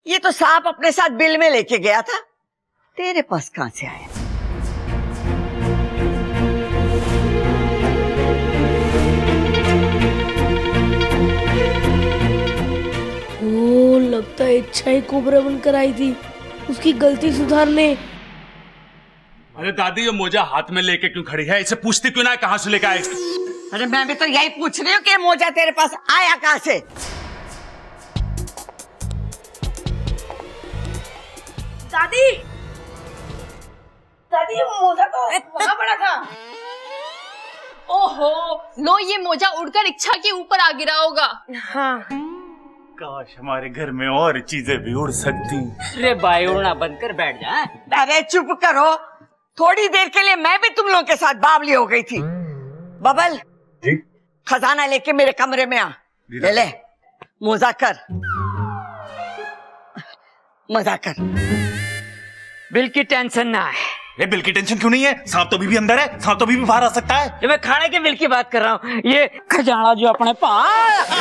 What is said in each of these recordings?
ये तो सांप अपने साथ बिल में लेके गया था, तेरे पास कहां से आया? ओ, लगता है इच्छा ही कोबरा बनकर आई थी उसकी गलती सुधारने। अरे दादी, ये मोजा हाथ में लेके क्यों खड़ी है? इसे पूछती क्यों ना कहां से लेके आए? अरे मैं भी तो यही पूछ रही हूँ कि मोजा तेरे पास आया कहां से? दादी, दादी ये मोजा तो वहां पड़ा था। ओहो, लो ये मोजा उड़कर इच्छा के ऊपर आ गिरा होगा। हाँ। काश हमारे घर में और चीजें भी उड़ सकती। अरे भाई, उड़ना बंद कर बैठ जा। अरे चुप करो, थोड़ी देर के लिए मैं भी तुम लोगों के साथ बावली हो गई थी। बबल जी? खजाना लेके मेरे कमरे में आ। ले मोजा कर, मजा कर। बिल की टेंशन ना है। ये बिल की टेंशन क्यों नहीं है? सांप तो अभी भी अंदर है, सांप तो अभी भी बाहर आ सकता है। ये मैं खाने के बिल की बात कर रहा हूँ। ये खजाना जो अपने पास।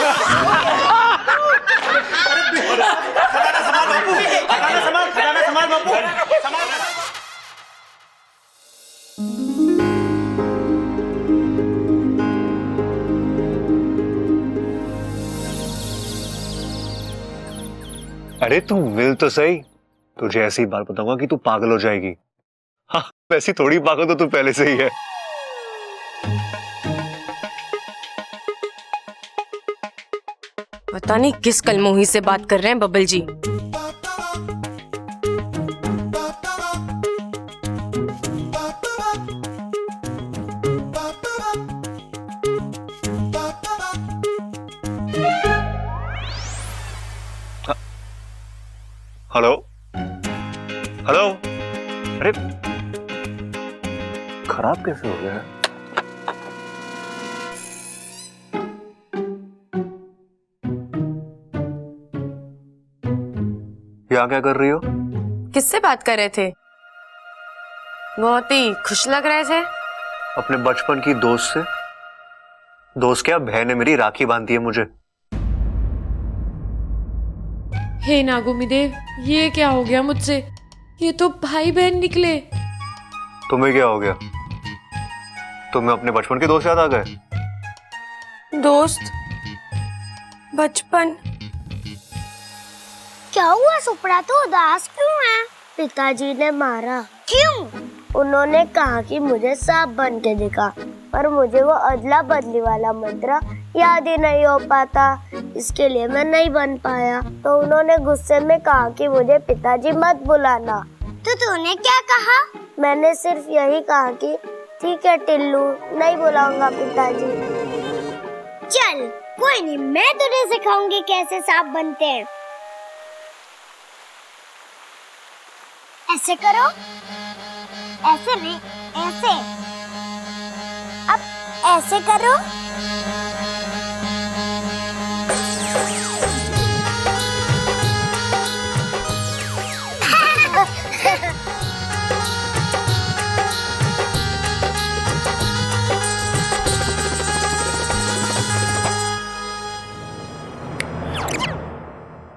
अरे तू मिल तो सही, तुझे ऐसी बात बताऊंगा कि तू पागल हो जाएगी। हाँ, वैसी थोड़ी पागल तो तू पहले से ही है। पता नहीं किस कलमोही से बात कर रहे हैं बबल जी। Hello hello. अरे खराब कैसे हो गया? यहाँ क्या कर रही हो? किससे बात कर रहे थे? बहुत ही खुश लग रहे थे। अपने बचपन की दोस्त से। दोस्त क्या, बहन है मेरी, राखी बांधती है मुझे। हे नागोमी देव, ये क्या हो गया मुझसे? ये तो भाई बहन निकले। तुम्हें क्या हो गया? तुम्हें अपने बचपन के दोस्त याद आ गए? दोस्त? बचपन? क्या हुआ सुपड़ा, तो उदास क्यों है? पिताजी ने मारा। क्यों? उन्होंने कहा कि मुझे सांप बन के दिखा, पर मुझे वो अदला बदली वाला मंत्र याद ही नहीं हो पाता, इसके लिए मैं नहीं बन पाया। तो उन्होंने गुस्से में कहा कि मुझे पिताजी मत बुलाना। तो तूने क्या कहा? मैंने सिर्फ यही कहा कि ठीक है टिल्लू, नहीं बुलाऊंगा पिताजी। चल कोई नहीं, मैं तुझे सिखाऊंगी कैसे सांप बनते हैं। ऐसे करो, ऐसे नहीं, ऐसे। अब ऐसे करो।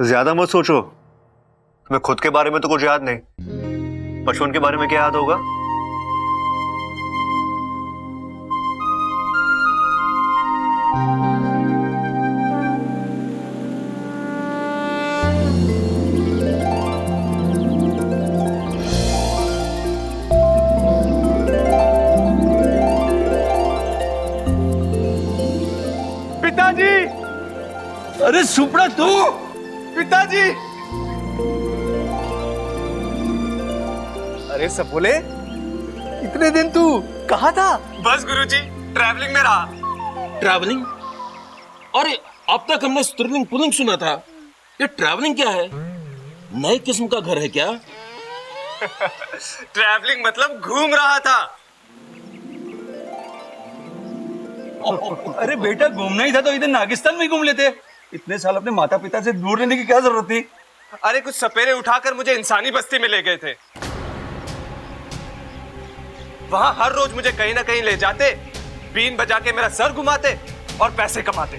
ज्यादा मत सोचो, तुम्हें खुद के बारे में तो कुछ याद नहीं, बचपन के बारे में क्या याद होगा? पिताजी! अरे सुपड़ा तू! पिताजी! अरे सब बोले, इतने दिन तू कहाँ था? बस गुरुजी, ट्रैवलिंग में रहा। ट्रैवलिंग? अरे अब तक हमने स्टर्लिंग पुलिंग सुना था, ये ट्रैवलिंग क्या है? नई किस्म का घर है क्या? ट्रैवलिंग मतलब घूम रहा था। अरे बेटा, घूमना ही था तो इधर नागिस्तान में घूम लेते। इतने साल अपने माता पिता से दूर रहने की क्या जरूरत थी? अरे कुछ सपेरे उठाकर मुझे इंसानी बस्ती में ले गए थे। वहां हर रोज मुझे कहीं ना कहीं ले जाते, बीन बजा के मेरा सर घुमाते और पैसे कमाते।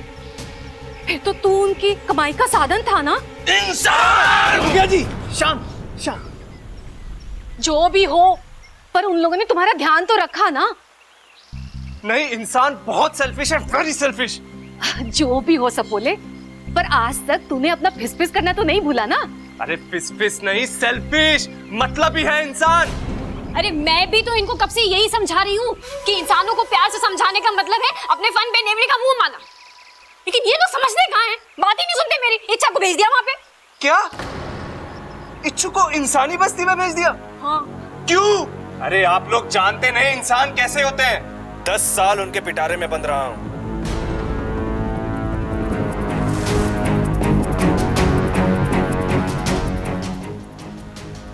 फिर तो तू उनकी कमाई का साधन था ना? इंसान! जी शाम शाम। जो भी हो, पर उन लोगों ने तुम्हारा ध्यान तो रखा ना। नहीं, इंसान बहुत सेल्फिश है, वेरी सेल्फिश। जो भी हो सपोले, पर आज तक तूने अपना फिस करना तो नहीं भूला ना। अरे फिस नहीं, सेल्फिश मतलब ही है इंसान। अरे मैं भी तो इनको कब से यही समझा रही हूँ कि इंसानों को प्यार से समझाने का मतलब है अपने फन पे नेवरी का मुंह माना। लेकिन ये तो समझने कहाँ हैं, बात ही नहीं सुनते मेरी। इच्छा को भेज दिया वहाँ पे। क्या? इच्छु को इंसानी बस्ती में भेज दिया? हाँ। क्यों? अरे आप लोग जानते नहीं इंसान कैसे होते हैं। 10 साल उनके पिटारे में बंद रहा हूँ।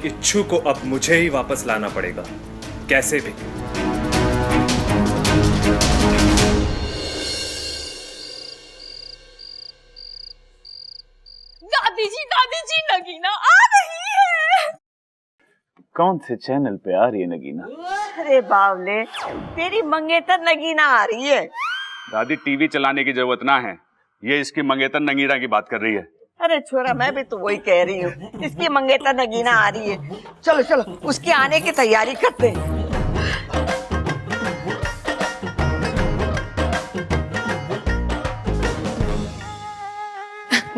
इच्छु को अब मुझे ही वापस लाना पड़ेगा, कैसे भी। दादी जी नगीना आ रही है। कौन से चैनल पे आ रही है नगीना? अरे बावले, तेरी मंगेतर नगीना आ रही है। दादी टीवी चलाने की जरूरत ना है, ये इसकी मंगेतर नगीना की बात कर रही है। अरे छोरा, मैं भी तो वही कह रही हूँ, इसकी मंगेतर नगीना आ रही है। चलो चलो, उसके आने की तैयारी करते हैं।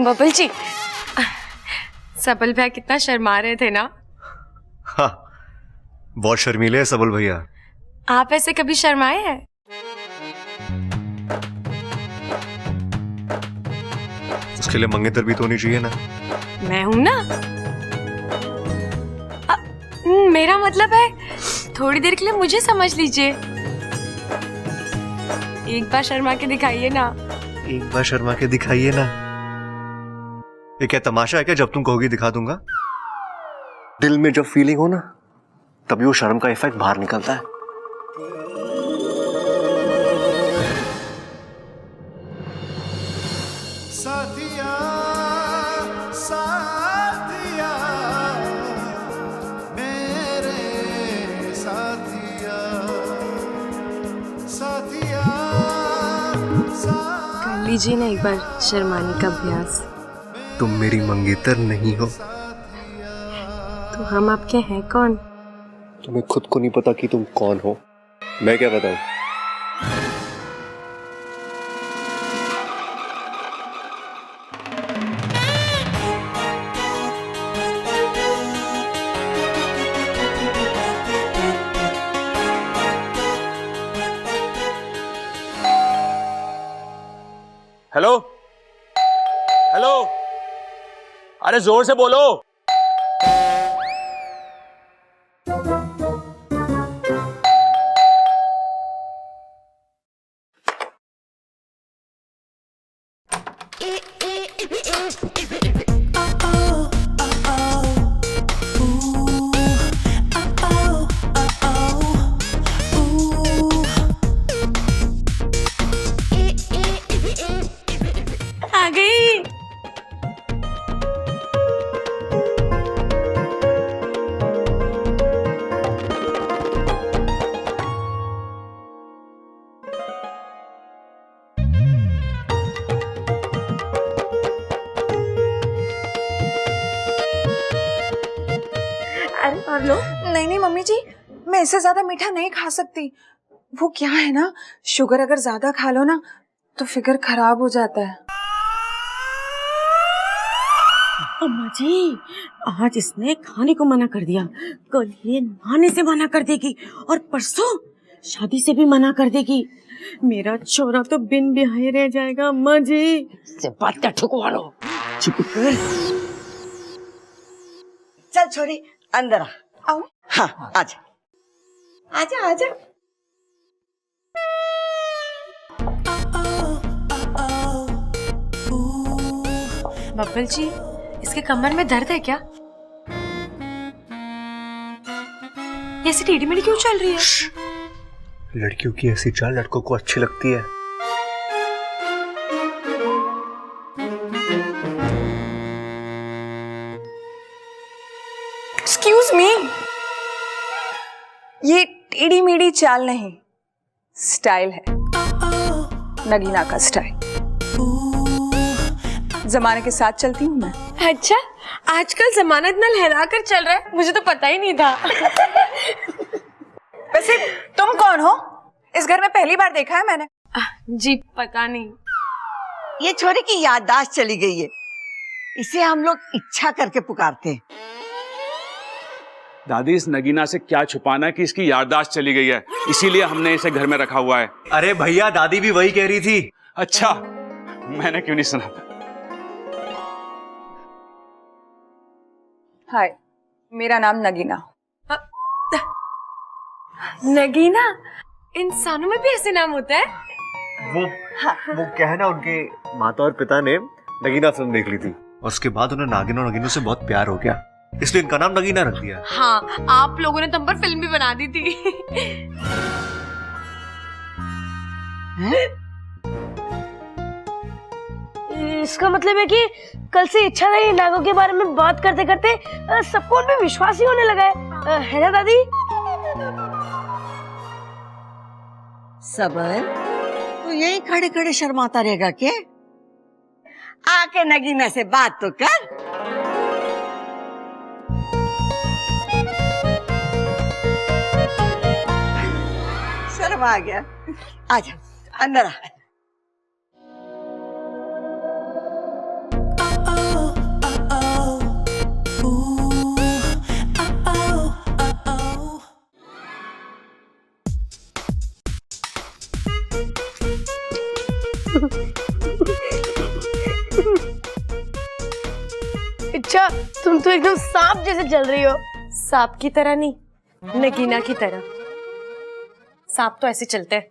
बबल जी, सबल भैया कितना शर्मा रहे थे ना। हाँ, बहुत शर्मीले है सबल भैया। आप ऐसे कभी शर्माए हैं? उसके लिए मंगेतर भी तो होनी चाहिए ना। मैं हूं ना। मेरा मतलब है थोड़ी देर के लिए मुझे समझ लीजिए। एक बार शर्मा के दिखाइए ना। एक बार शर्मा के दिखाइए ना। ये क्या तमाशा है क्या? जब तुम कहोगी दिखा दूंगा। दिल में जब फीलिंग हो ना, तभी वो शर्म का इफेक्ट बाहर निकलता है। साथिया साथिया मेरे साथिया साथिया कर लीजिए ना एक बार शर्माने का अभ्यास। तुम मेरी मंगेतर नहीं हो तो हम आपके हैं कौन? तुम्हें खुद को नहीं पता कि तुम कौन हो। मैं क्या बताऊं? हेलो हेलो, अरे जोर से बोलो। आ गई। अरे और लो। नहीं नहीं मम्मी जी, मैं इससे ज्यादा मीठा नहीं खा सकती। वो क्या है ना, शुगर अगर ज्यादा खा लो ना तो फिगर खराब हो जाता है। अम्मा जी, आज इसने खाने को मना कर दिया, कल ये नहाने से मना कर देगी और परसों शादी से भी मना कर देगी। मेरा छोरा तो बिन ब्याहे रह जाएगा अम्मा जी। से बात का ठुकवा लो। चुप कर। चल छोरी, अंदर आ। आओ। हाँ, आजा आजा आजा। बब्बल जी, इसके कमर में दर्द है क्या? ये ऐसी टेढ़ी मेढ़ी क्यों चल रही है? लड़कियों की ऐसी चाल लड़कों को अच्छी लगती है। एक्सक्यूज मी, ये टेढ़ी मेढ़ी चाल नहीं, स्टाइल है, नगीना का स्टाइल। जमाने के साथ चलती हूँ मैं। अच्छा, आजकल जमाना इतना लहरा कर चल रहा है, मुझे तो पता ही नहीं था। वैसे तुम कौन हो? इस घर में पहली बार देखा है मैंने। जी पता नहीं। ये छोरी की याददाश्त चली गई है, इसे हम लोग इच्छा करके पुकारते हैं। दादी, इस नगीना से क्या छुपाना कि इसकी याददाश्त चली गई है, इसीलिए हमने इसे घर में रखा हुआ है। अरे भैया, दादी भी वही कह रही थी। अच्छा, मैंने क्यों नहीं सुना? हाय, मेरा नाम नगीना। नगीना? इंसानों में भी ऐसे नाम होता है? वो क्या है ना, उनके माता और पिता ने नगीना फिल्म देख ली थी और उसके बाद उन्हें नागिन और नगीनों से बहुत प्यार हो गया, इसलिए इनका नाम नगीना रख दिया। हाँ, आप लोगों ने तुम पर फिल्म भी बना दी थी। इसका मतलब है कि कल से इच्छा नहीं नागों के बारे में बात करते करते सबको उनमें विश्वास ही होने लगा है ना दादी? सबर, तो यही खड़े खड़े शर्माता रहेगा क्या? आके नगीना से बात तो कर। शर्म आ गया, आजा अंदर आ। अच्छा, तुम तो एकदम सांप जैसे चल रही हो। सांप की तरह नहीं, नगीना की तरह। सांप तो ऐसे चलते हैं।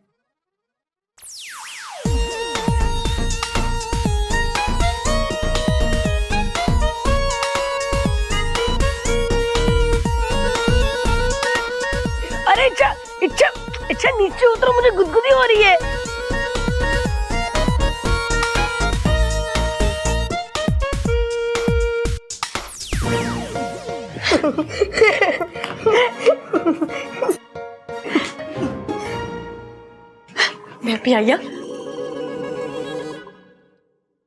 अरे इच्छा इच्छा इच्छा, नीचे उतरो, मुझे गुदगुदी हो रही है। मैं भी आया।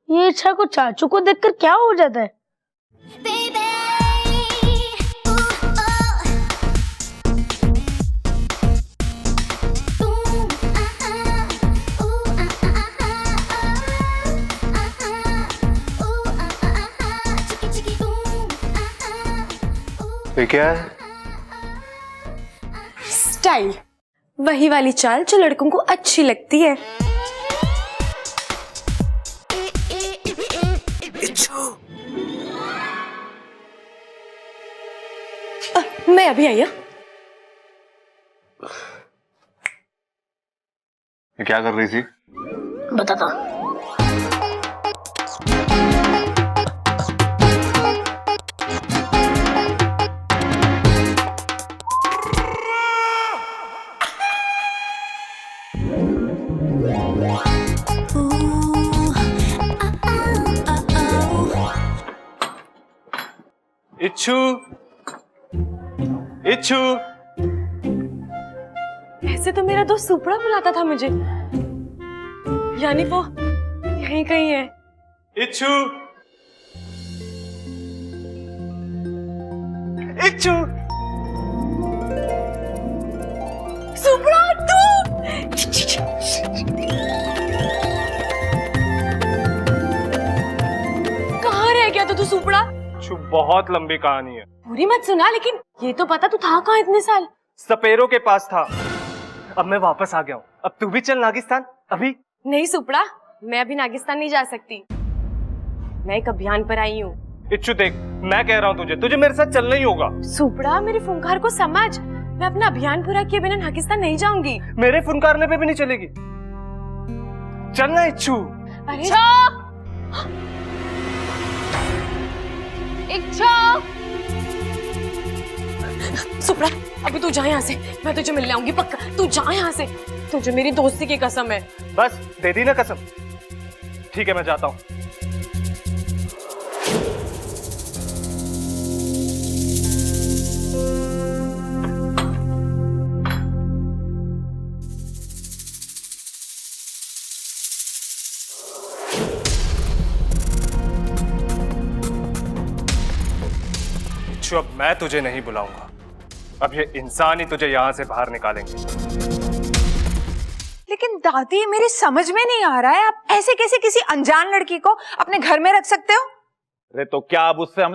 ये इच्छा को चाचू को देखकर क्या हो जाता है? ये क्या है? स्टाइल, वही वाली चाल जो लड़कों को अच्छी लगती है। मैं अभी आई। ये क्या कर रही थी? बताता। इच्छू, इच्छू। ऐसे तो मेरा दोस्त सुपड़ा बुलाता था मुझे, यानी वो यहीं कहीं है। इच्छू, इच्छू। सुपड़ा, तू कहाँ रह गया तू सुपड़ा? बहुत लंबी कहानी है, पूरी मत सुना, लेकिन ये तो पता तू था कहाँ इतने साल? सपेरों के पास था, अब मैं वापस आ गया हूँ। अब तू भी चल नागिस्तान। अभी नहीं सुपड़ा, मैं अभी नागिस्तान नहीं जा सकती। मैं एक अभियान पर आई हूँ। इच्छू देख, मैं कह रहा हूँ तुझे मेरे साथ चलना ही होगा। सुपड़ा, मेरे फुंकार को समझ, मैं अपना अभियान पूरा किए बिना नागिस्तान नहीं जाऊंगी। मेरे फुनकारने पे भी नहीं चलेगी। चलना इच्छू। इच्छा, इच्छा। सुपड़ा, अभी तू जा यहाँ से, मैं तुझे मिलने आऊंगी पक्का। तू जा यहाँ से, तुझे मेरी दोस्ती की कसम है। बस दे दी ना कसम। ठीक है, मैं जाता हूँ। इच्छु, अब मैं तुझे नहीं बुलाऊंगा। अब ये इंसान ही तुझे यहाँ से बाहर निकालेंगे। लेकिन दादी, मेरी समझ में नहीं आ रहा है, आप ऐसे कैसे किसी अनजान लड़की को अपने घर में रख सकते हो? अरे तो क्या अब उससे हम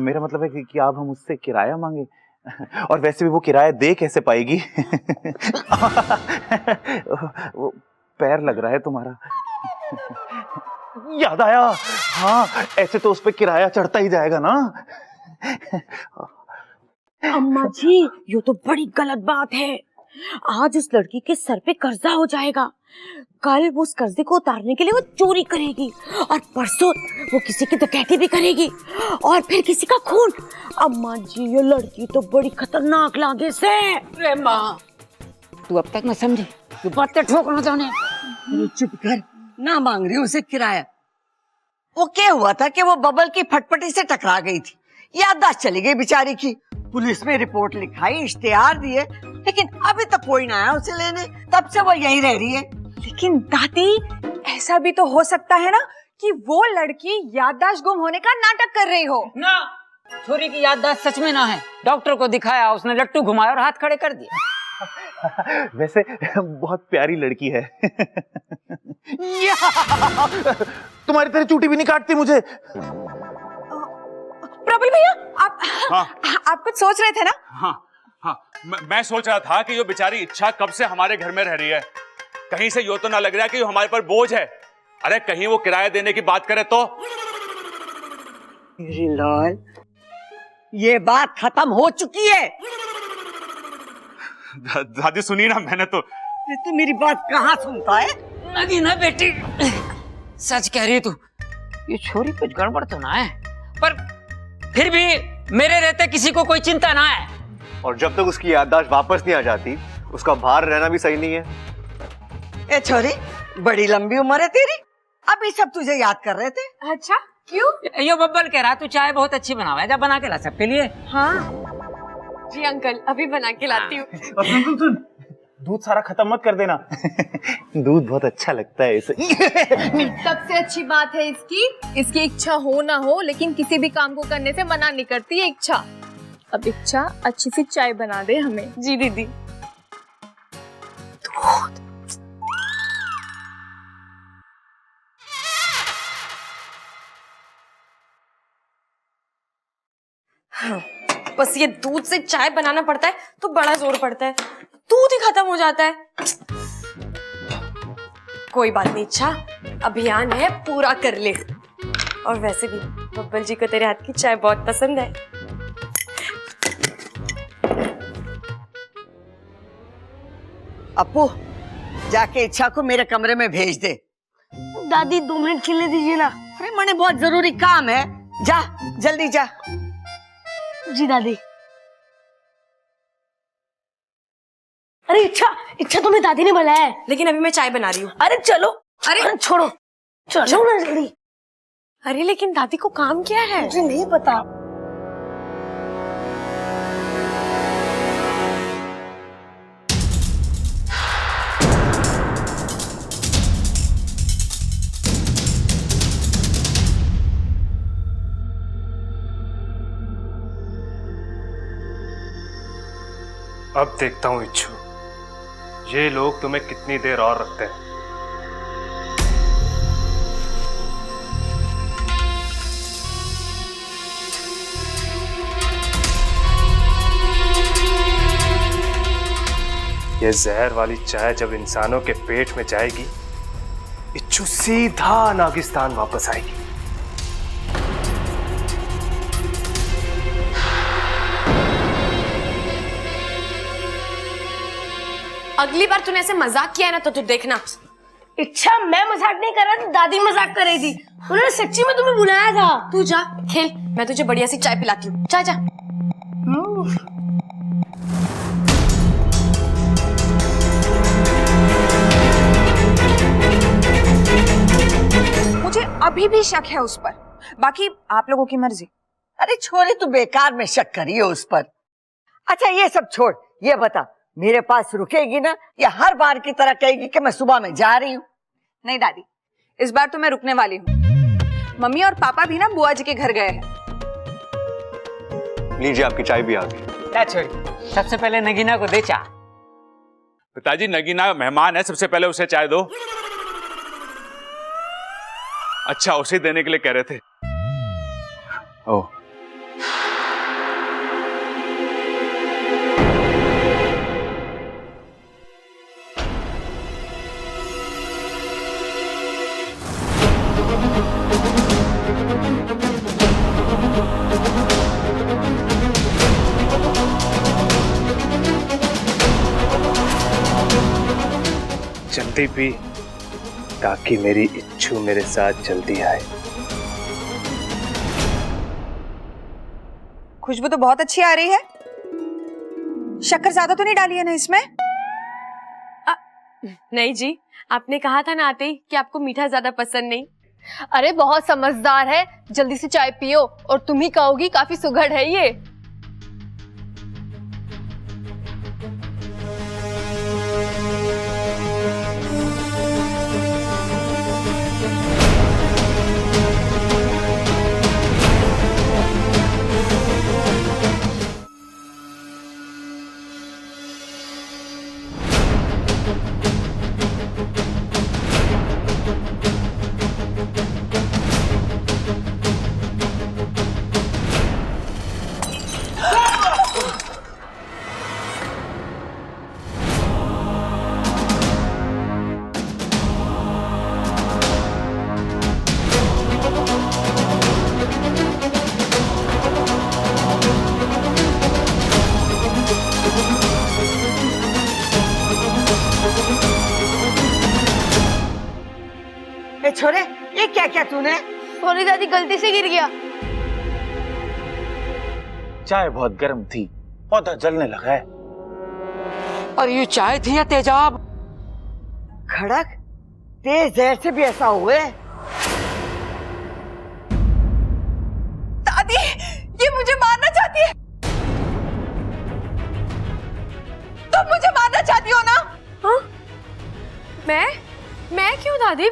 मेरा मतलब है कि अब हम उससे किराया मांगे? और वैसे भी वो किराया दे कैसे पाएगी? वो पैर लग रहा है तुम्हारा। याद आया, हाँ ऐसे तो उस पे किराया चढ़ता ही जाएगा ना। अम्मा जी, ये तो बड़ी गलत बात है। आज उस लड़की के सर पे कर्जा हो जाएगा, कल वो उस कर्जे को उतारने के लिए वो चोरी करेगी, और परसों वो किसी की डकैती भी करेगी, और फिर किसी का खून। अम्मा जी, ये लड़की तो बड़ी खतरनाक लागे से। अरे माँ, तू अब तक न समझी, तू बातें ठोकना चाहने। अरे चुप कर, ना मांग रही उसे किराया। वो क्या हुआ था कि वो बबल की फटफटी से टकरा गई थी, याददाश्त चली गई बेचारी की। पुलिस में रिपोर्ट लिखाई, इश्तेहार दिए, लेकिन अभी तक कोई ना आया उसे लेने। तब से वो यहीं रह रही है। लेकिन दादी, ऐसा भी तो हो सकता है ना कि वो लड़की याददाश्त गुम होने का नाटक कर रही हो। ना, छोरी की याददाश्त सच में ना है। डॉक्टर को दिखाया, उसने लट्टू घुमाया और हाथ खड़े कर दिए। वैसे बहुत प्यारी लड़की है। तुम्हारी तरह चूटी भी नहीं काटती मुझे। प्रबल भैया, आप हाँ। आप कुछ सोच रहे थे ना? हाँ हाँ, मैं सोच रहा था कि ये बेचारी इच्छा कब से हमारे घर में रह रही है। कहीं से यो तो ना लग रहा है कि हमारे पर बोझ है। अरे कहीं वो किराया देने की बात करे तो। लाल, ये बात खत्म हो चुकी है। दादी सुनिए ना, मैंने तो तू मेरी बात कहाँ सुनता है? नगीना बेटी, सच कह रही है तू। ये छोरी कुछ गड़बड़ तो ना है, पर फिर भी मेरे रहते किसी को कोई चिंता ना है। और जब तक उसकी याददाश्त वापस नहीं आ जाती, उसका बाहर रहना भी सही नहीं है। ए छोरी, बड़ी लंबी उम्र है तेरी, अभी सब तुझे याद कर रहे थे। अच्छा, क्यों? यो बब्बल कह रहा तू चाय बहुत अच्छी बनावा है, जब बना के ला सबके लिए। हाँ जी अंकल, अभी बना के लाती हूँ। सुन, दूध सारा खत्म मत कर देना। दूध बहुत अच्छा लगता है इसे। सबसे अच्छी बात है इसकी इच्छा हो ना हो, लेकिन किसी भी काम को करने से मना नहीं करती है इच्छा। अब इच्छा अच्छी सी चाय बना दे हमें। जी दीदी। बस ये दूध से चाय बनाना पड़ता है तो बड़ा जोर पड़ता है, दूध ही खत्म हो जाता है। कोई बात नहीं इच्छा, अभियान है पूरा कर ले। और वैसे भी बब्बल जी को तेरे हाथ की चाय बहुत पसंद है। अपू, जाके इच्छा को मेरे कमरे में भेज दे। दादी 2 मिनट खेलने दीजिए ना। अरे मने बहुत जरूरी काम है, जा जल्दी जा। जी दादी। अरे इच्छा तुम्हें दादी ने बुलाया है। लेकिन अभी मैं चाय बना रही हूँ। अरे चलो। अरे छोड़ो, चलो ना जल्दी। अरे लेकिन दादी को काम क्या है? मुझे नहीं पता। अब देखता हूँ इच्छु, ये लोग तुम्हें कितनी देर और रखते हैं। ये जहर वाली चाय जब इंसानों के पेट में जाएगी, इच्छु सीधा नागिस्तान वापस आएगी। अगली बार तूने ऐसे मजाक किया है ना तो तू देखना। इच्छा, मैं मजाक नहीं कर रहा था, दादी मजाक कर रही थी। उन्होंने सच्ची में तुम्हें बुलाया था। तू जा खेल, मैं तुझे बढ़िया सी चाय पिलाती हूँ। जा जा। मुझे अभी भी शक है उस पर, बाकी आप लोगों की मर्जी। अरे छोरी, तू बेकार में शक करी है उस पर। अच्छा ये सब छोड़, ये बता मेरे पास रुकेगी ना, या हर बार की तरह कहेगी कि मैं सुबह में जा रही हूँ? नहीं दादी, इस बार तो मैं रुकने वाली हूँ। मम्मी और पापा भी ना बुआ जी के घर गए हैं। लीजिए आपकी चाय भी आ गई। क्या छोड़ी, सबसे पहले नगीना को दे चाय। पिताजी नगीना मेहमान है, सबसे पहले उसे चाय दो। अच्छा, उसे देने के लिए कह रहे थे। ओह, जल्दी पी ताकि मेरी इच्छू मेरे साथ जल्दी आए। खुशबू तो बहुत अच्छी आ रही है। शक्कर ज्यादा तो नहीं डाली है ना इसमें? नहीं जी, आपने कहा था ना आते ही कि आपको मीठा ज्यादा पसंद नहीं। अरे बहुत समझदार है, जल्दी से चाय पियो और तुम ही कहोगी काफी सुघड़ है ये। ए छोरे, ये क्या क्या तूने? सॉरी दादी, गलती से गिर गया। चाय बहुत गर्म थी, पौधा जलने लगा है। और ये चाय थी या तेजाब? खड़क, तेज जहर से भी ऐसा हुए? दादी, ये मुझे मारना चाहती है। तुम मुझे मारना चाहती हो ना? हाँ? मैं क्यों दादी?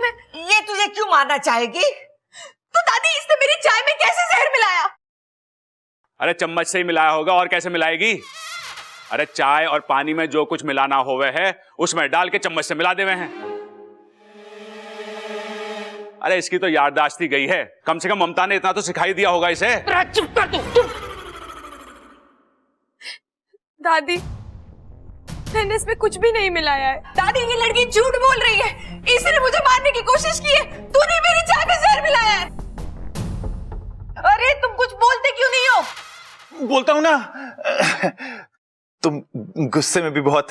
ये तुझे क्यों मारना चाहेगी? तो दादी, इसने मेरी चाय में कैसे जहर मिलाया? अरे चम्मच से ही मिलाया होगा, और कैसे मिलाएगी? अरे चाय और पानी में जो कुछ मिलाना होवे है उसमें डाल के चम्मच से मिला देवे हैं। अरे इसकी तो याददाश्त ही गई है, कम से कम ममता ने इतना तो सिखाई दिया होगा इसे। चुप कर तू, चुप। दादी, मैंने इसमें कुछ भी नहीं मिलाया है। दादी, ये लड़की झूठ बोल रही है। इसने मुझे मारने की कोशिश की है। तूने मेरी चाय में जहर मिलाया है। अरे तुम कुछ बोलते क्यों नहीं हो? बोलता हूं ना, तुम गुस्से में भी बहुत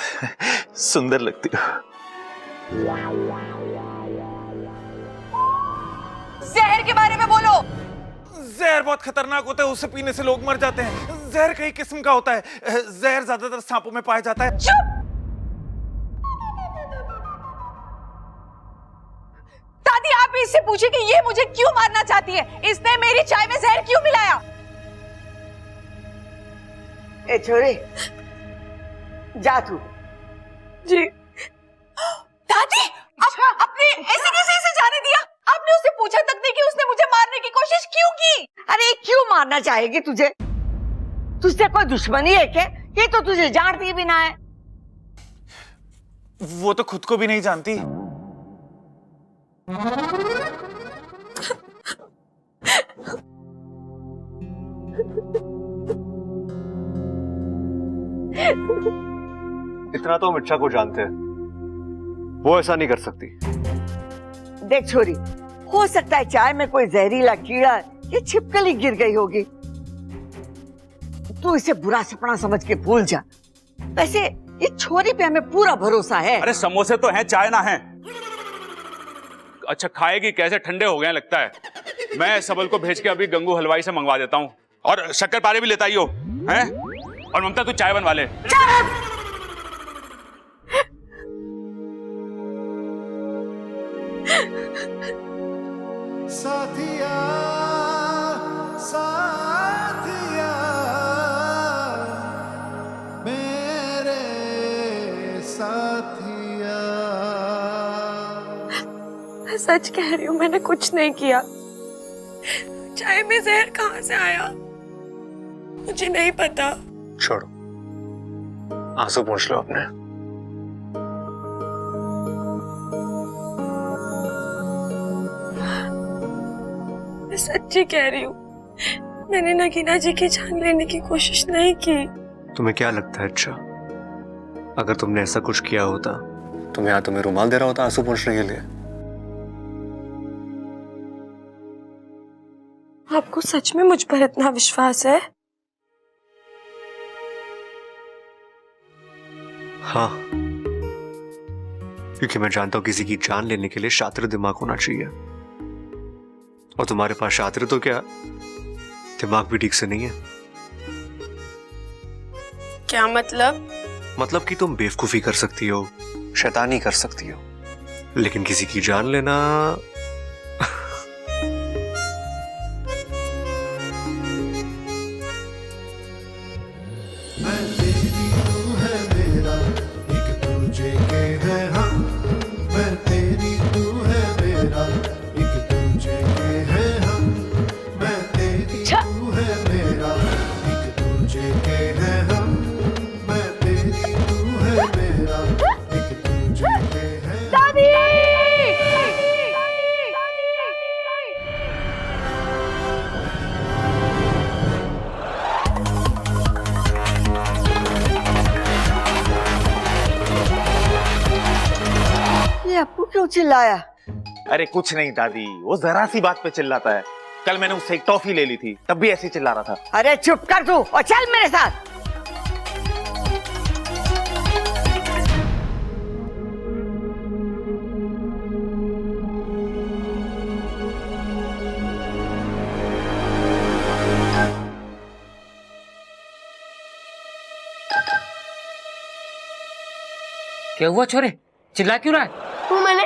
सुंदर लगती हो। जहर के बारे में बोलो। जहर बहुत खतरनाक होता है, उसे पीने से लोग मर जाते हैं। जहर कई किस्म का होता है। जहर ज्यादातर सांपों में पाया जाता है। चुप! दादी, आप इससे पूछे कि ये मुझे क्यों मारना चाहती है? इसने मेरी चाय में जहर क्यों मिलाया? ए छोरे, जा तू। जी दादी, आपने ऐसे कैसे इसे जाने दिया? आपने उससे पूछा तक नहीं कि उसने मुझे मारने की कोशिश क्यों की? अरे क्यों मारना चाहेगी तुझे? तुझसे कोई दुश्मनी है क्या? ये तो तुझे जानती भी ना है। वो तो खुद को भी नहीं जानती। इतना तो हम इच्छा को जानते हैं, वो ऐसा नहीं कर सकती। देख छोरी, हो सकता है चाय में कोई जहरीला कीड़ा या छिपकली गिर गई होगी। तू इसे बुरा सपना समझ के भूल जा। वैसे ये छोरी पे हमें पूरा भरोसा है। अरे समोसे तो हैं, चाय ना है। अच्छा खाएगी कैसे? ठंडे हो गए लगता है। मैं सबल को भेज के अभी गंगू हलवाई से मंगवा देता हूँ, और शक्कर पारे भी लेता ही हो हैं? और ममता तू चाय बनवा ले। साथिया साथिया मेरे साथिया। मैं सच कह रही हूँ, मैंने कुछ नहीं किया। चाय में जहर कहाँ से आया? मुझे नहीं पता। छोड़ो, आंसू पोंछ लो अपने। मैं सच्ची कह रही हूँ, मैंने नगीना जी की जान लेने की कोशिश नहीं की। तुम्हें क्या लगता है अच्छा, अगर तुमने ऐसा कुछ किया होता तो मैं यहाँ तुम्हें रुमाल दे रहा होता आंसू पोंछने के लिए? आपको सच में मुझ पर इतना विश्वास है? हाँ, क्योंकि मैं जानता हूं किसी की जान लेने के लिए शातिर दिमाग होना चाहिए, और तुम्हारे पास शातिर तो क्या, दिमाग भी ठीक से नहीं है। क्या मतलब? मतलब कि तुम बेवकूफी कर सकती हो, शैतानी कर सकती हो, लेकिन किसी की जान लेना मैं तेरी तू है मेरा, एक दूजे के है हम। मैं तेरी तू है मेरा, एक दूजे के है हम। मैं तेरी तू है मेरा, एक दूजे के है हम। मैं तेरी तू है मेरा, एक दूजे के है दादी। ये अप्पू क्यों चिल्लाया? अरे कुछ नहीं दादी, वो जरा सी बात पे चिल्लाता है। कल मैंने उससे एक टॉफी ले ली थी, तब भी ऐसे ही चिल्ला रहा था। अरे चुप कर तू और चल मेरे साथ। क्या हुआ छोरे, चिल्ला क्यों रहा है? वो मैंने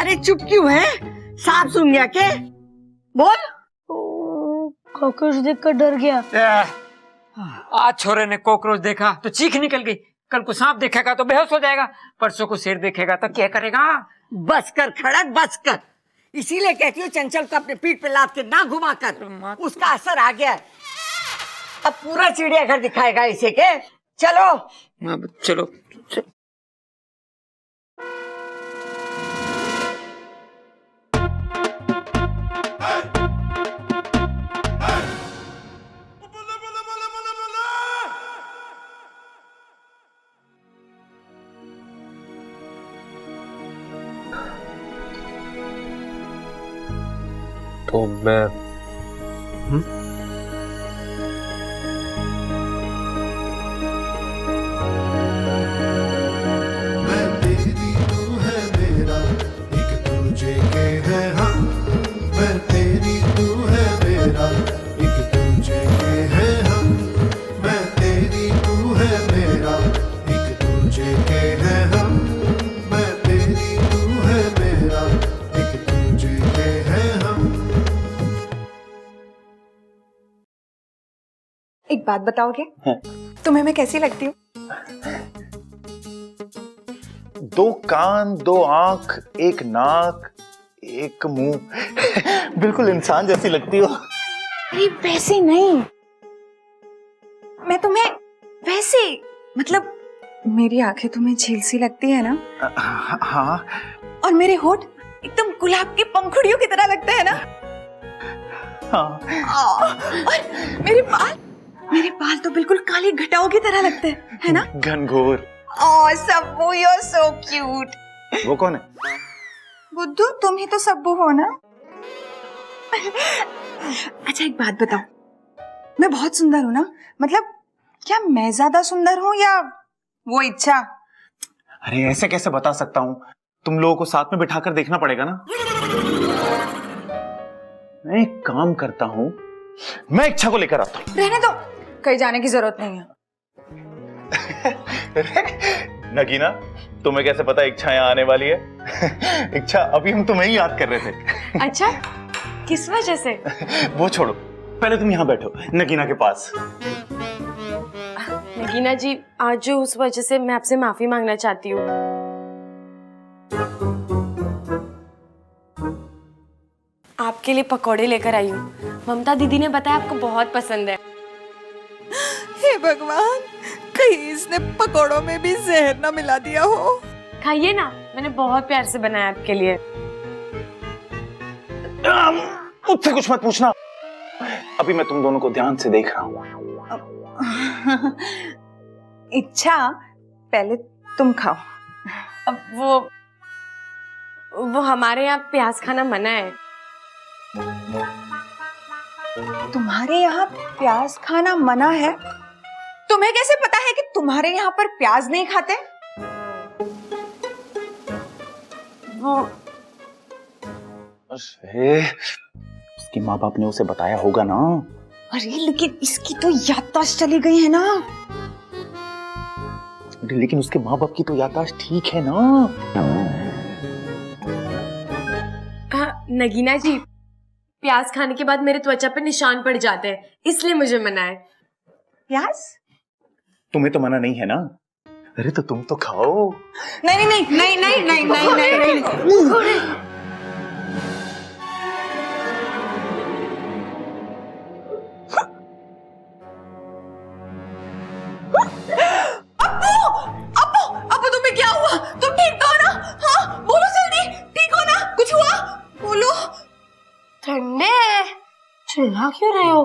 अरे चुप क्यों है? सांप सुन गया के? बोल। कॉकरोच देखकर डर गया। आज छोरे ने कॉकरोच देखा तो चीख निकल गई, कल को सांप देखेगा तो बेहोश हो जाएगा, परसों को शेर देखेगा तो क्या करेगा? बस कर खड़क, बस कर। इसीलिए कहती हूँ चंचल को अपने पीठ पे लाद के ना घुमा कर, उसका असर आ गया है। अब पूरा चिड़ियाघर दिखाएगा इसे के। चलो चलो। तो मैं मैं तेरी तू है मेरा, एक दूजे के है हम। मैं तेरी तू है मेरा, एक दूजे के है हम। मैं तेरी तू है मेरा, एक दूजे के है हम। मैं तेरी तू है मेरा, एक दूजे के है हम। एक बात बताओगे? तुम्हें मैं कैसी लगती हूँ? दो कान, दो आंख, एक नाक, एक मुंह बिल्कुल इंसान जैसी लगती हो। अरे वैसे नहीं, मैं तुम्हें वैसे, मतलब मेरी आंखें तुम्हें झील सी लगती है ना? हाँ। और मेरे होठ एकदम गुलाब की पंखुड़ियों की तरह लगते हैं ना? हाँ। और मेरे बाल तो बिल्कुल काली घटाओं की तरह लगते हैं, है ना? घनघोर। Oh Sabbu, you are so cute. वो कौन है? बुद्धू, तुम ही तो सब्बू हो ना? अच्छा एक बात बताओ, मैं बहुत सुंदर हूँ ना? मतलब क्या मैं ज्यादा सुंदर हूँ या वो इच्छा? अरे ऐसे कैसे बता सकता हूँ, तुम लोगों को साथ में बिठाकर देखना पड़ेगा ना। मैं एक काम करता हूँ, मैं इच्छा को लेकर आता हूँ। रहने दो, कहीं जाने की जरूरत नहीं है। नगीना, तुम्हें कैसे पता इच्छा यहाँ आने वाली है? इच्छा, अभी हम तुम्हें ही याद कर रहे थे। अच्छा, किस वजह से? वो छोड़ो, पहले तुम यहाँ बैठो नगीना के पास। नगीना जी, आज जो उस वजह से मैं आपसे माफी मांगना चाहती हूँ। आप आपके लिए पकौड़े लेकर आई हूँ। ममता दीदी ने बताया आपको बहुत पसंद है। हे भगवान, कहीं इसने पकोड़ों में भी जहर ना मिला दिया हो। खाइए ना, मैंने बहुत प्यार से बनाया आपके लिए। मुझसे कुछ मत पूछना, अभी मैं तुम दोनों को ध्यान से देख रहा हूँ। इच्छा, पहले तुम खाओ। अब वो हमारे यहाँ प्याज खाना मना है। तुम्हारे यहाँ प्याज खाना मना है? तुम्हें कैसे पता है कि तुम्हारे यहाँ पर प्याज नहीं खाते? वो अरे, उसकी माँ बाप ने उसे बताया होगा ना। अरे लेकिन इसकी तो याददाश्त चली गई है ना। लेकिन उसके माँ बाप की तो याददाश्त ठीक है ना। नगीना जी, प्याज खाने के बाद मेरे त्वचा पे निशान पड़ जाते हैं, इसलिए मुझे मना है। प्याज? तुम्हें तो मना नहीं है ना। अरे तो तुम तो खाओ। नहीं नहीं नहीं नहीं नहीं नहीं नहीं नहीं, नहीं। अब्बू तुम्हें क्या हुआ? तुम ठीक तो हो ना? हाँ बोलो जल्दी, ठीक हो ना? कुछ हुआ? बोलो। ठंडे, चिल्ला क्यों रहे हो?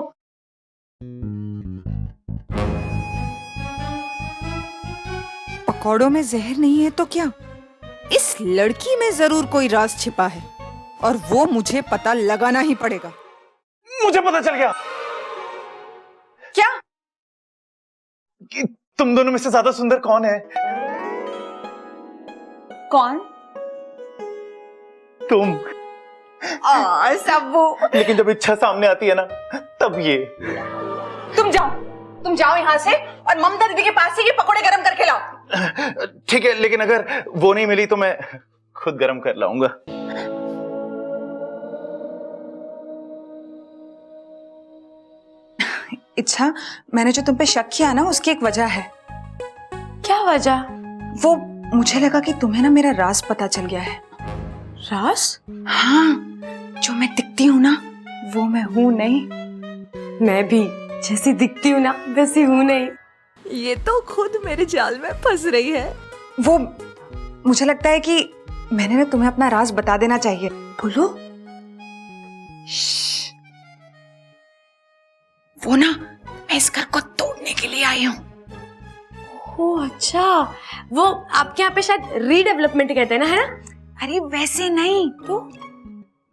पकौड़ों में जहर नहीं है तो क्या? इस लड़की में जरूर कोई राज छिपा है और वो मुझे पता लगाना ही पड़ेगा। मुझे पता चल गया। क्या? कि तुम दोनों में से ज्यादा सुंदर कौन है? कौन? तुम। सबू। लेकिन जब इच्छा सामने आती है ना, तब ये। तुम जाओ यहाँ से और ममता दीदी के पास से ये पकोड़े गरम करके लाओ। ठीक है, लेकिन अगर वो नहीं मिली तो मैं खुद गरम कर लाऊंगा। इच्छा, मैंने जो तुम पे शक किया ना, उसकी एक वजह है। क्या वजह? वो मुझे लगा कि तुम्हें ना मेरा राज पता चल गया है। राज? हाँ, जो मैं दिखती हूँ ना, वो मैं हूँ नहीं। मैं भी जैसी दिखती हूँ ना, वैसी हूँ नहीं। ये तो खुद मेरे जाल में फंस रही है। वो मुझे लगता है कि मैंने ना तुम्हें अपना राज बता देना चाहिए। बोलो। वो ना, मैं इस घर को तोड़ने के लिए आई हूँ। ओह अच्छा, वो आपके यहाँ पे शायद रीडेवलपमेंट कहते हैं ना, है ना? अरे वैसे नहीं तो,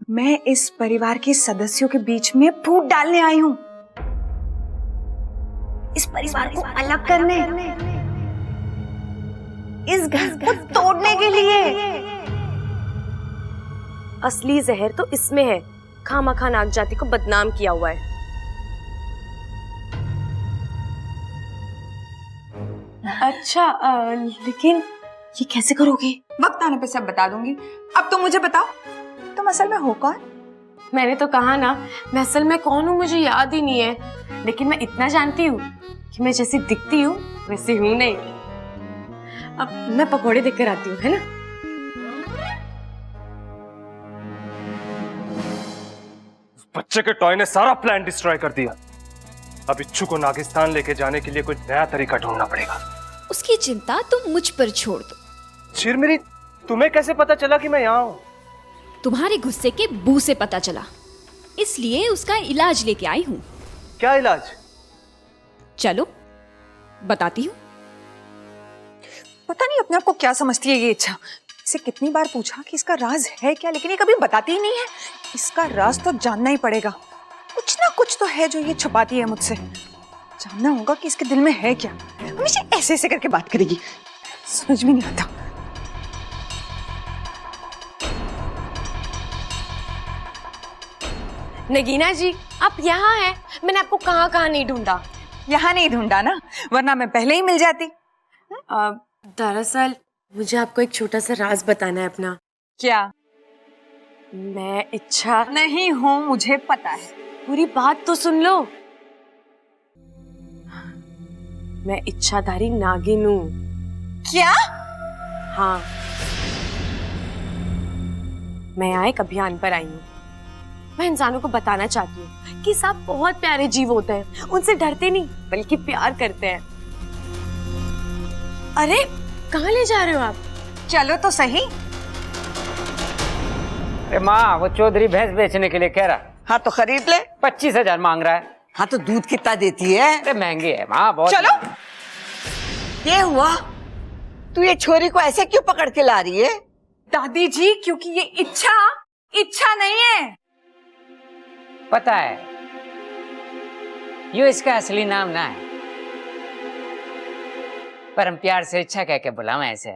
मैं इस परिवार के सदस्यों के बीच में फूट डालने आई हूँ। इस परिवार को अलग करने, इस घर को तोड़ने के लिए। असली जहर तो इसमें है। खामखा नाग जाति को बदनाम किया हुआ है। अच्छा, लेकिन ये कैसे करोगे? वक्त आने पे सब बता दूंगी। अब तुम मुझे बताओ, तुम असल में हो कौन? मैंने तो कहा ना, मैं असल में कौन हूँ मुझे याद ही नहीं है, लेकिन मैं इतना जानती हूँ कि मैं जैसी दिखती हूँ वैसी हूँ नहीं। अब मैं पकोड़े देकर आती हूँ, है ना? बच्चे के टॉय ने सारा प्लान डिस्ट्रॉय कर दिया। अब इच्छू को नागिस्तान लेके जाने के लिए कोई नया तरीका ढूंढना पड़ेगा। उसकी चिंता तुम मुझ पर छोड़ दो। चिरमिरी, तुम्हें कैसे पता चला कि मैं यहाँ हूँ? तुम्हारे गुस्से के बू से पता चला, इसलिए उसका इलाज लेके आई हूँ। क्या इलाज? चलो बताती हूँ। पता नहीं अपने आप को क्या समझती है ये इच्छा। इसे कितनी बार पूछा कि इसका राज है क्या, लेकिन ये कभी बताती ही नहीं है। इसका राज तो जानना ही पड़ेगा। कुछ ना कुछ तो है जो ये छुपाती है मुझसे। जानना होगा कि इसके दिल में है क्या। हमेशा ऐसे ऐसे करके बात करेगी, समझ में नहीं आता। नगीना जी, आप यहाँ हैं। मैंने आपको कहाँ कहाँ नहीं ढूंढा। यहाँ नहीं ढूंढा ना, वरना मैं पहले ही मिल जाती। दरअसल मुझे आपको एक छोटा सा राज बताना है अपना। क्या? मैं इच्छा नहीं हूँ, मुझे पता है। पूरी बात तो सुन लो। मैं इच्छाधारी नागिन हूँ। क्या? हाँ, मैं यहाँ एक अभियान पर आई हूँ। मैं इंसानों को बताना चाहती हूँ कि सांप बहुत प्यारे जीव होते हैं, उनसे डरते नहीं बल्कि प्यार करते हैं। अरे कहाँ ले जा रहे हो आप? चलो तो सही। अरे माँ, वो चौधरी भैंस बेचने के लिए कह रहा। हाँ तो खरीद ले। 25,000 मांग रहा है। हाँ तो दूध कितना देती है? अरे महंगी है माँ, बहुत। चलो। ये हुआ, तू ये छोरी को ऐसे क्यों पकड़ के ला रही है? दादी जी, क्योंकि ये इच्छा नहीं है। पता है, यो इसका असली नाम ना है, पर हम प्यार से इच्छा कह के बुलावे ऐसे।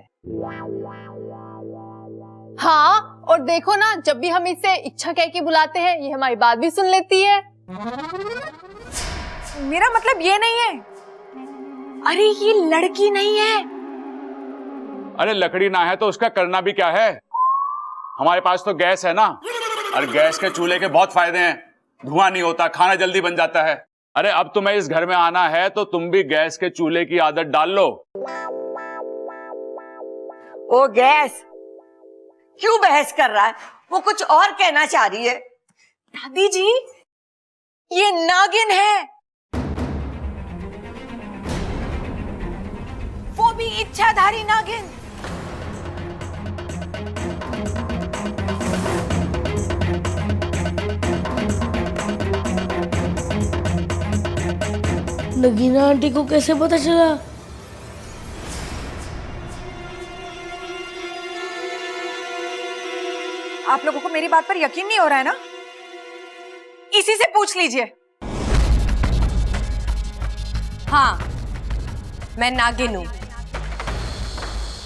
हाँ, और देखो ना, जब भी हम इसे इच्छा कह के बुलाते हैं ये हमारी बात भी सुन लेती है। मेरा मतलब ये नहीं है। अरे ये लड़की नहीं है। अरे लकड़ी ना है तो उसका करना भी क्या है? हमारे पास तो गैस है ना, और गैस के चूल्हे के बहुत फायदे हैं। धुआं नहीं होता, खाना जल्दी बन जाता है। अरे अब तुम्हें इस घर में आना है तो तुम भी गैस के चूल्हे की आदत डाल लो। ओ गैस, क्यों बहस कर रहा है? वो कुछ और कहना चाह रही है। दादी जी, ये नागिन है, वो भी इच्छाधारी नागिन। नगीना आंटी को कैसे पता चला? आप लोगों को मेरी बात पर यकीन नहीं हो रहा है ना? इसी से पूछ लीजिए। हाँ, मैं नागिन हूँ,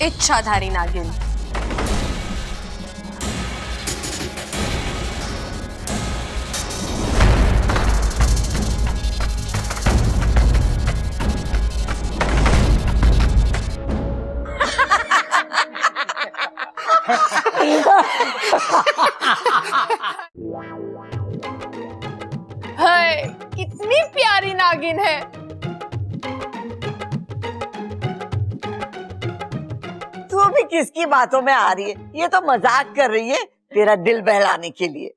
इच्छाधारी नागिन। हाय, कितनी प्यारी नागिन है। तू भी किसकी बातों में आ रही है? ये तो मजाक कर रही है तेरा दिल बहलाने के लिए।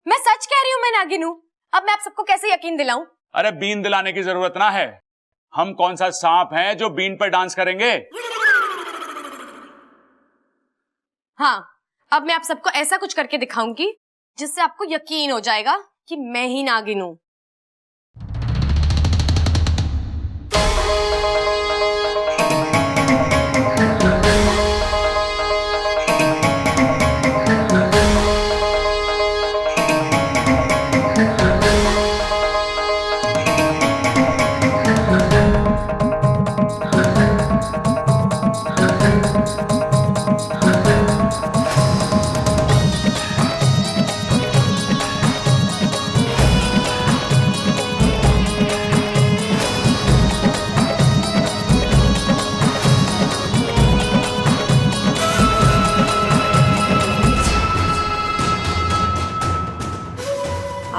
मैं सच कह रही हूँ, मैं नागिन हूँ। अब मैं आप सबको कैसे यकीन दिलाऊं? अरे बीन दिलाने की जरूरत ना है। हम कौन सा सांप हैं जो बीन पर डांस करेंगे? हाँ, अब मैं आप सबको ऐसा कुछ करके दिखाऊंगी जिससे आपको यकीन हो जाएगा कि मैं ही नागिन हूँ।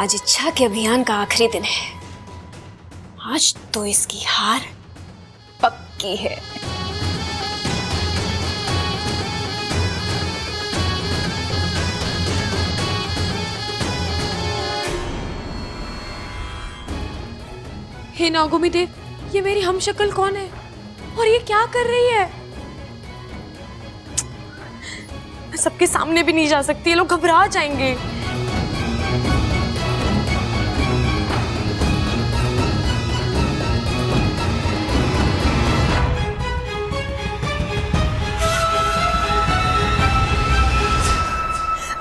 आज इच्छा के अभियान का आखिरी दिन है। आज तो इसकी हार पक्की है। हे नागोमी देव, ये मेरी हमशक्ल कौन है और ये क्या कर रही है? मैं सबके सामने भी नहीं जा सकती, ये लोग घबरा जाएंगे।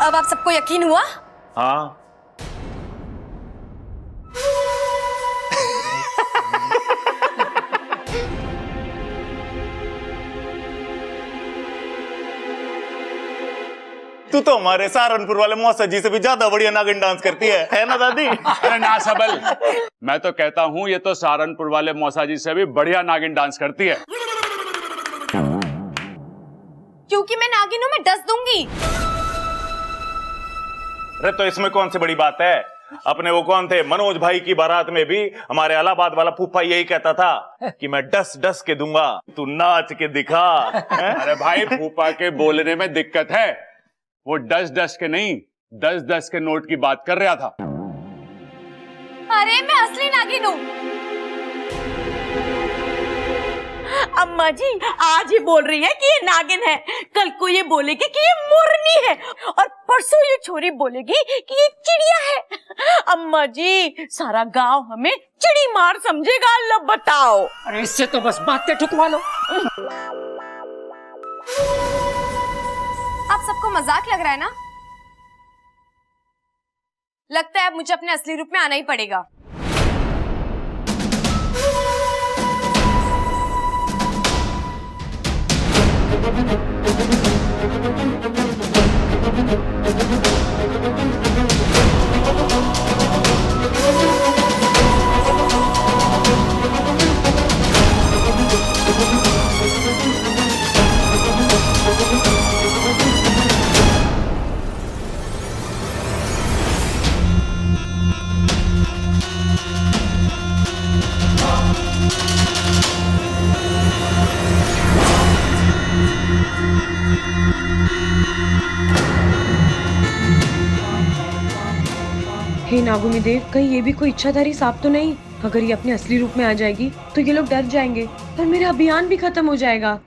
अब आप सबको यकीन हुआ? हाँ। तू तो हमारे सहारनपुर वाले मौसा जी से भी ज्यादा बढ़िया नागिन डांस करती है ना दादी? अरे ना सबल, मैं तो कहता हूँ ये तो सहारनपुर वाले मौसा जी से भी बढ़िया नागिन डांस करती है। क्योंकि मैं नागिन हूं, मैं डस दूंगी। अरे तो इसमें कौन सी बड़ी बात है? अपने वो कौन थे, मनोज भाई की बारात में भी हमारे इलाहाबाद वाला फूफा यही कहता था कि मैं डस डस के दूंगा, तू नाच के दिखा। अरे भाई, फूफा के बोलने में दिक्कत है, वो डस डस के नहीं 10-10 के नोट की बात कर रहा था। अरे मैं असली नागिन हूँ। अम्मा जी आज ये बोल रही है कि ये नागिन है, कल को ये बोलेगी कि ये मोरनी है, और परसों ये छोरी बोलेगी कि ये चिड़िया है। अम्मा जी सारा गांव हमें चिड़ी मार समझेगा, लो बताओ। अरे इससे तो बस बातें ठुकवा लो। आप सबको मजाक लग रहा है ना? लगता है अब मुझे अपने असली रूप में आना ही पड़ेगा। हे नागुनी देव, कहीं ये भी कोई इच्छाधारी सांप तो नहीं? अगर ये अपने असली रूप में आ जाएगी तो ये लोग डर जाएंगे और मेरा अभियान भी खत्म हो जाएगा।